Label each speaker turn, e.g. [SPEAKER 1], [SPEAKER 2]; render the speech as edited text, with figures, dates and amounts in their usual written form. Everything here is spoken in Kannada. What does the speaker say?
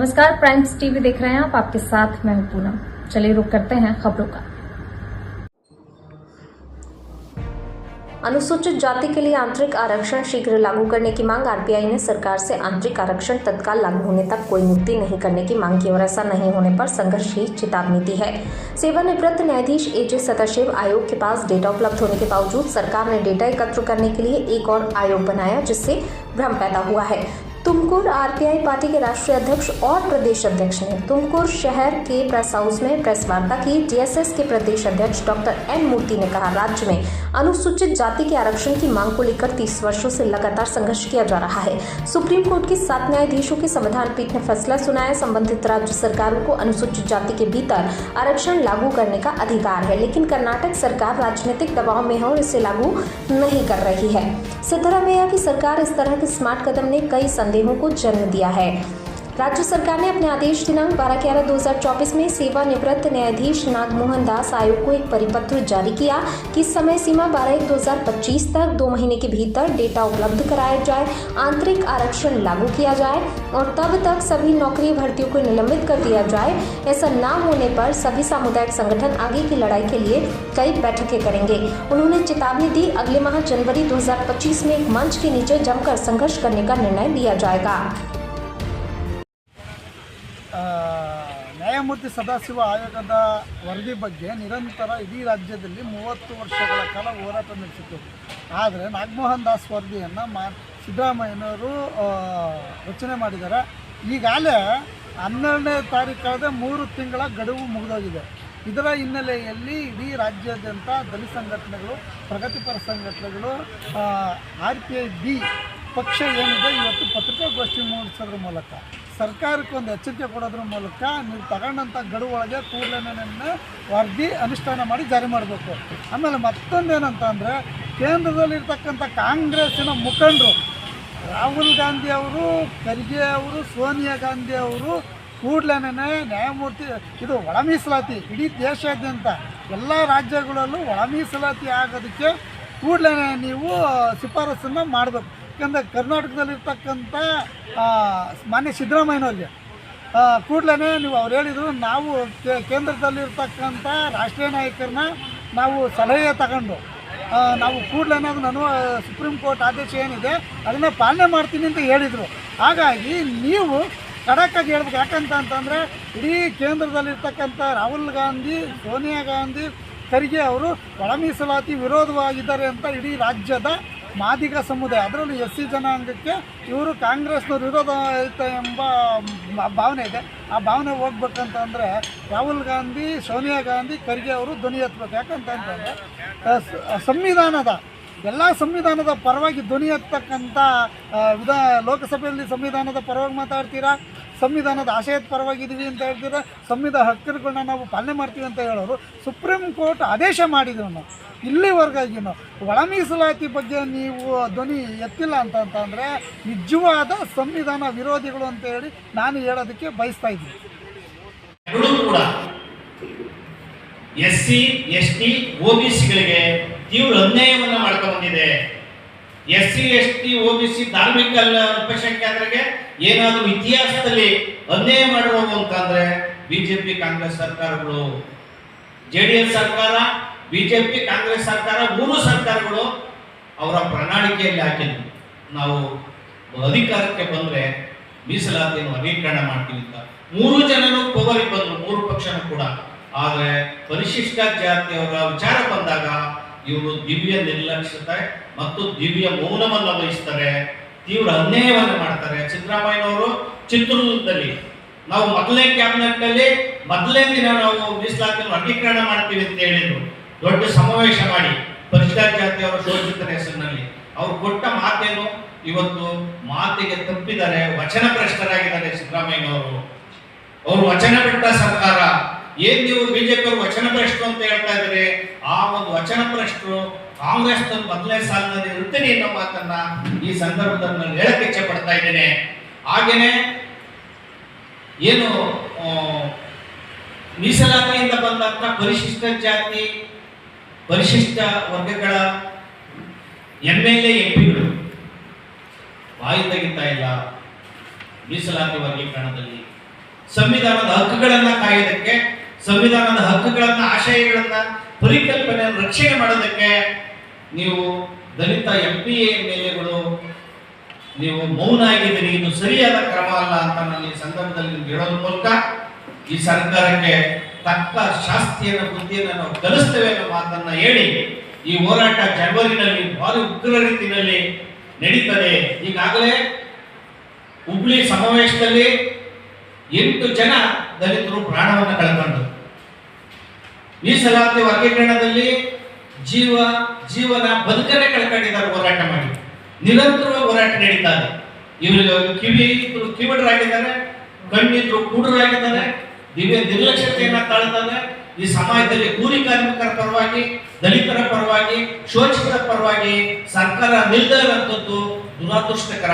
[SPEAKER 1] नमस्कार, प्राइम्स टीवी देख रहे हैं आप। आपके साथ मैं हूं पूनम। चलिए रुक करते हैं खबरों का। अनुसूचित जाति के लिए आंतरिक आरक्षण शीघ्र लागू करने की मांग। आरपीआई ने सरकार से आंतरिक आरक्षण तत्काल लागू होने तक कोई नियुक्ति नहीं करने की मांग की और ऐसा नहीं होने पर संघर्ष की चेतावनी दी है। सेवानिवृत्त न्यायाधीश एजे सदाशिव आयोग के पास डेटा उपलब्ध होने के बावजूद सरकार ने डेटा एकत्र करने के लिए एक और आयोग बनाया, जिससे भ्रम पैदा हुआ है। तुमकुर आरपीआई पार्टी के राष्ट्रीय अध्यक्ष और प्रदेश अध्यक्ष ने तुमकुर शहर के प्रेस हाउस में प्रेस वार्ता की। टीएसएस के प्रदेश अध्यक्ष डॉक्टर एन मूर्ति ने कहा, राज्य में अनुसूचित जाति के आरक्षण की मांग को लेकर 30 वर्षों से लगातार संघर्ष किया जा रहा है। सुप्रीम कोर्ट की 7 न्यायाधीशों की संविधान पीठ ने फैसला सुनाया। संबंधित राज्य सरकारों को अनुसूचित जाति के भीतर आरक्षण लागू करने का अधिकार है, लेकिन कर्नाटक सरकार राजनीतिक दबाव में है और इसे लागू नहीं कर रही है। सिद्धरामैया की सरकार इस तरह के स्मार्ट कदम ने कई संदेहों को जन्म दिया है। राज्य सरकार ने अपने आदेश दिनांक 12/11/2024 में सेवानिवृत्त न्यायाधीश नागमोहन दास आयोग को एक परिपत्र जारी किया कि समय सीमा 12/1/2025 तक 2 महीने के भीतर डेटा उपलब्ध कराया जाए, आंतरिक आरक्षण लागू किया जाए और तब तक सभी नौकरी भर्तियों को निलंबित कर दिया जाए। ऐसा न होने पर सभी सामुदायिक संगठन आगे की लड़ाई के लिए कई बैठकें करेंगे। उन्होंने चेतावनी दी, अगले माह जनवरी 2025 में एक मंच के नीचे जमकर संघर्ष करने का निर्णय लिया जाएगा।
[SPEAKER 2] ನ್ಯಾಯಮೂರ್ತಿ ಸದಾಶಿವ ಆಯೋಗದ ವರದಿ ಬಗ್ಗೆ ನಿರಂತರ ಇಡೀ ರಾಜ್ಯದಲ್ಲಿ 30 ವರ್ಷಗಳ ಕಾಲ ಹೋರಾಟ ನಡೆಸಿತ್ತು. ಆದರೆ ನಾಗಮೋಹನ್ ದಾಸ್ ವರದಿಯನ್ನು ಸಿದ್ದರಾಮಯ್ಯನವರು ರಚನೆ ಮಾಡಿದ್ದಾರೆ. ಈಗಾಗಲೇ 12ನೇ ತಾರೀಕು ಕಳೆದ 3 ತಿಂಗಳ ಗಡುವು ಮುಗಿದೋಗಿದೆ. ಇದರ ಹಿನ್ನೆಲೆಯಲ್ಲಿ ಇಡೀ ರಾಜ್ಯಾದ್ಯಂತ ದಲಿತ ಸಂಘಟನೆಗಳು, ಪ್ರಗತಿಪರ ಸಂಘಟನೆಗಳು, RPI ಬಿ ಪಕ್ಷ ಏನಿದೆ ಇವತ್ತು ಪತ್ರಿಕಾಗೋಷ್ಠಿ ಮೂಡಿಸೋದ್ರ ಮೂಲಕ ಸರ್ಕಾರಕ್ಕೆ ಒಂದು ಎಚ್ಚರಿಕೆ ಕೊಡೋದ್ರ ಮೂಲಕ ನೀವು ತಗೊಂಡಂಥ ಗಡುವು ಒಳಗೆ ಕೂಡಲೇ ವರದಿ ಅನುಷ್ಠಾನ ಮಾಡಿ ಜಾರಿ ಮಾಡಬೇಕು. ಆಮೇಲೆ ಮತ್ತೊಂದೇನಂತ ಅಂದರೆ, ಕೇಂದ್ರದಲ್ಲಿರ್ತಕ್ಕಂಥ ಕಾಂಗ್ರೆಸ್ಸಿನ ಮುಖಂಡರು ರಾಹುಲ್ ಗಾಂಧಿ ಅವರು, ಖರ್ಗೆ ಅವರು, ಸೋನಿಯಾ ಗಾಂಧಿ ಅವರು ಕೂಡಲೇ ನ್ಯಾಯಮೂರ್ತಿ ಇದು ಒಳ ಮೀಸಲಾತಿ ಇಡೀ ದೇಶಾದ್ಯಂತ ಎಲ್ಲ ರಾಜ್ಯಗಳಲ್ಲೂ ಒಳ ಮೀಸಲಾತಿ ಆಗೋದಕ್ಕೆ ಕೂಡಲೇ ನೀವು ಶಿಫಾರಸನ್ನು ಮಾಡಬೇಕು. ಯಾಕಂದರೆ ಕರ್ನಾಟಕದಲ್ಲಿರ್ತಕ್ಕಂಥ ಮಾನ್ಯ ಸಿದ್ದರಾಮಯ್ಯನವ್ರಿಗೆ ಕೂಡಲೇ ನೀವು ಅವ್ರು ಹೇಳಿದರು, ನಾವು ಕೇಂದ್ರದಲ್ಲಿರ್ತಕ್ಕಂಥ ರಾಷ್ಟ್ರೀಯ ನಾಯಕರನ್ನ ನಾವು ಸಲಹೆ ತಗೊಂಡು ನಾವು ಕೂಡಲೇ ಅದನ್ನು ಸುಪ್ರೀಂ ಕೋರ್ಟ್ ಆದೇಶ ಏನಿದೆ ಅದನ್ನು ಪಾಲನೆ ಮಾಡ್ತೀನಿ ಅಂತ ಹೇಳಿದರು. ಹಾಗಾಗಿ ನೀವು ಖಡಕ್ಕಾಗಿ ಹೇಳ್ಬೇಕು. ಯಾಕಂತಂದರೆ ಇಡೀ ಕೇಂದ್ರದಲ್ಲಿರ್ತಕ್ಕಂಥ ರಾಹುಲ್ ಗಾಂಧಿ, ಸೋನಿಯಾ ಗಾಂಧಿ, ಖರ್ಗೆ ಅವರು ಒಳ ಮೀಸಲಾತಿ ವಿರೋಧವಾಗಿದ್ದಾರೆ ಅಂತ ಇಡೀ ರಾಜ್ಯದ ಮಾದಿಗ ಸಮುದಾಯ, ಅದರಲ್ಲೂ SC ಜನಾಂಗಕ್ಕೆ ಇವರು ಕಾಂಗ್ರೆಸ್ನವ್ರು ವಿರೋಧ ಐತೆ ಎಂಬ ಭಾವನೆ ಇದೆ. ಆ ಭಾವನೆ ಹೋಗ್ಬೇಕಂತಂದರೆ ರಾಹುಲ್ ಗಾಂಧಿ, ಸೋನಿಯಾ ಗಾಂಧಿ, ಖರ್ಗೆ ಅವರು ಧ್ವನಿ ಎತ್ತಬೇಕು. ಯಾಕಂತಂದರೆ ಸಂವಿಧಾನದ ಎಲ್ಲ ಸಂವಿಧಾನದ ಪರವಾಗಿ ಧ್ವನಿ ಎತ್ತಕ್ಕಂಥ ಲೋಕಸಭೆಯಲ್ಲಿ ಸಂವಿಧಾನದ ಪರವಾಗಿ ಮಾತಾಡ್ತೀರಾ, ಸಂವಿಧಾನದ ಆಶಯದ ಪರವಾಗಿದ್ದೀವಿ ಅಂತ ಹೇಳ್ತೀರಾ, ಸಂವಿಧಾನ ಹಕ್ಕುಗಳನ್ನ ನಾವು ಪಾಲನೆ ಮಾಡ್ತೀವಿ ಅಂತ ಹೇಳೋರು ಸುಪ್ರೀಂ ಕೋರ್ಟ್ ಆದೇಶ ಮಾಡಿದ್ರು. ಇಲ್ಲಿವರೆಗಾಗಿನೂ ಒಳ ಮೀಸಲಾತಿ ಬಗ್ಗೆ ನೀವು ಧ್ವನಿ ಎತ್ತಿಲ್ಲ ಅಂತಂದರೆ ನಿಜವಾದ ಸಂವಿಧಾನ ವಿರೋಧಿಗಳು ಅಂತ ಹೇಳಿ ನಾನು ಹೇಳೋದಕ್ಕೆ ಬಯಸ್ತಾ ಇದ್ದೀನಿ.
[SPEAKER 3] SC, ST, OBCಗಳಿಗೆ ತೀವ್ರ ಅನ್ಯಾಯವನ್ನು ಮಾಡ್ಕೊಂಡು ಬಂದಿದೆ. SC, ST, OBC ಧಾರ್ಮಿಕ ಅಲ್ಪಸಂಖ್ಯಾತರಿಗೆ ಏನಾದರೂ ಇತಿಹಾಸದಲ್ಲಿ ಅನ್ಯಾಯ ಮಾಡಿರೋದು ಅಂತಂದ್ರೆ ಬಿಜೆಪಿ ಕಾಂಗ್ರೆಸ್ ಸರ್ಕಾರಗಳು, JDS ಸರ್ಕಾರ, ಬಿಜೆಪಿ ಕಾಂಗ್ರೆಸ್ ಸರ್ಕಾರ, 3 ಸರ್ಕಾರಗಳು ಅವರ ಪ್ರಣಾಳಿಕೆಯಲ್ಲಿ ಹಾಕಿದ್ರು, ನಾವು ಅಧಿಕಾರಕ್ಕೆ ಬಂದ್ರೆ ಮೀಸಲಾತಿಯನ್ನು ವರ್ಗೀಕರಣ ಮಾಡ್ತೀವಿ ಅಂತ. 3 ಜನರು ಪವರಿಗೆ ಬಂದ್ರು, 3 ಪಕ್ಷನೂ ಕೂಡ. ಆದರೆ ಪರಿಶಿಷ್ಟ ಜಾತಿಯವರ ವಿಚಾರ ಬಂದಾಗ ಇವರು ದಿವ್ಯ ನಿರ್ಲಕ್ಷ್ಯತೆ ಮತ್ತು ದಿವ್ಯ ಮೌನವನ್ನು ವಹಿಸ್ತಾರೆ, ತೀವ್ರ ಅನ್ಯಾಯವನ್ನು ಮಾಡ್ತಾರೆ. ಸಿದ್ದರಾಮಯ್ಯನವರು ಚಿತ್ರದುರ್ಗದಲ್ಲಿ ನಾವು ಮೊದಲನೇ ಕ್ಯಾಬಿನೆಟ್ ಅಲ್ಲಿ ಮೊದಲನೇ ದಿನ ನಾವು ಮೀಸಲಾತಿಯನ್ನು ವರ್ಗೀಕರಣ ಮಾಡ್ತೀವಿ ಅಂತ ಹೇಳಿದ್ರು. ದೊಡ್ಡ ಸಮಾವೇಶ ಮಾಡಿ ಪರಿಶಿಷ್ಟ ಜಾತಿಯವರ ಶೋಷಿತರ ಹೆಸರಿನಲ್ಲಿ ಅವ್ರು ಕೊಟ್ಟ ಮಾತೇನು, ಇವತ್ತು ಮಾತಿಗೆ ತಪ್ಪಿದ್ದಾರೆ, ವಚನ ಭ್ರಷ್ಟರಾಗಿದ್ದಾರೆ ಸಿದ್ದರಾಮಯ್ಯನವರು. ಅವರು ವಚನ ಬಿಟ್ಟ ಸರ್ಕಾರ. ಏನ್ ನೀವು ಬಿಜೆಪಿ ಅವರು ವಚನ ಭ್ರಷ್ಟರು ಅಂತ ಹೇಳ್ತಾ ಇದ್ದಾರೆ, ಆ ಒಂದು ವಚನ ಭ್ರಷ್ಟರು ಕಾಂಗ್ರೆಸ್ ಮೊದಲನೇ ಸಾಲಿನಲ್ಲಿ ಇರ್ತೀನಿ ಅನ್ನೋ ಮಾತನ್ನ ಈ ಸಂದರ್ಭದಲ್ಲಿ ಹೇಳಕ್ಕೆ ಇಚ್ಛೆ ಪಡ್ತಾ ಇದ್ದೇನೆ. ಹಾಗೇನೆ ಏನು ಮೀಸಲಾತಿಯಿಂದ ಬಂದಂತ ಪರಿಶಿಷ್ಟ ಜಾತಿ, ಪರಿಶಿಷ್ಟ ವರ್ಗಗಳ MLA MP ಬಾಯಿ ತೆಗಿತಾ ಇಲ್ಲ ಮೀಸಲಾತಿ ವರ್ಗೀಕರಣದಲ್ಲಿ. ಸಂವಿಧಾನದ ಹಕ್ಕುಗಳನ್ನ ಕಾಯೋದಕ್ಕೆ, ಸಂವಿಧಾನದ ಹಕ್ಕುಗಳನ್ನ, ಆಶಯಗಳನ್ನ, ಪರಿಕಲ್ಪನೆಯನ್ನು ರಕ್ಷಣೆ ಮಾಡೋದಕ್ಕೆ ನೀವು ದಲಿತ MPA MLAಗಳು ನೀವು ಮೌನ ಆಗಿದ್ದೀರಿ. ಇದು ಸರಿಯಾದ ಕ್ರಮ ಅಲ್ಲ ಅಂತ ನಾನು ಈ ಸಂದರ್ಭದಲ್ಲಿ ನಿಮ್ಗೆ ಹೇಳೋದ್ರ ಮೂಲಕ ಈ ಸರ್ಕಾರಕ್ಕೆ ತಕ್ಕ ಶಾಸ್ತಿಯನ್ನು, ಬುದ್ಧಿಯನ್ನು ನಾವು ಕಲಿಸ್ತೇವೆ ಅನ್ನೋ ಮಾತನ್ನ ಹೇಳಿ ಈ ಹೋರಾಟ ಜನವರಿನಲ್ಲಿ ಭಾರಿ ಉಗ್ರ ರೀತಿಯಲ್ಲಿ ನಡೀತದೆ. ಈಗಾಗಲೇ ಹುಬ್ಳಿ ಸಮಾವೇಶದಲ್ಲಿ 8 ಜನ ದಲಿತರು ಪ್ರಾಣವನ್ನು ಕಳ್ಕೊಂಡ್ರು. ಮೀಸಲಾತಿ ವರ್ಗೀಕರಣದಲ್ಲಿ ಜೀವನ ಬದುಕನ್ನೇ ಕಳ್ಕೊಂಡಿದ್ದಾರೆ ಹೋರಾಟ ಮಾಡಿ. ನಿರಂತರವಾಗಿ ಹೋರಾಟ ನಡೀತಾ ಇದೆ. ಇವರು ಕಿವಿಡರಾಗಿದ್ದಾರೆ, ಕಣ್ಣಿದ್ರು ಕೂಡರಾಗಿದ್ದಾರೆ, ನಿರ್ಲಕ್ಷ್ಯತೆಯನ್ನ ತಾಳ್ತಾರೆ. ಈ ಸಮಾಜದಲ್ಲಿ ಕೂಲಿ ಕಾರ್ಮಿಕರ ಪರವಾಗಿ, ದಲಿತರ ಪರವಾಗಿ, ಶೋಷಿತರ ಪರವಾಗಿ ಸರ್ಕಾರ ನಿಲ್ದೇ ಇರುವಂಥದ್ದು ದುರದೃಷ್ಟಕರ.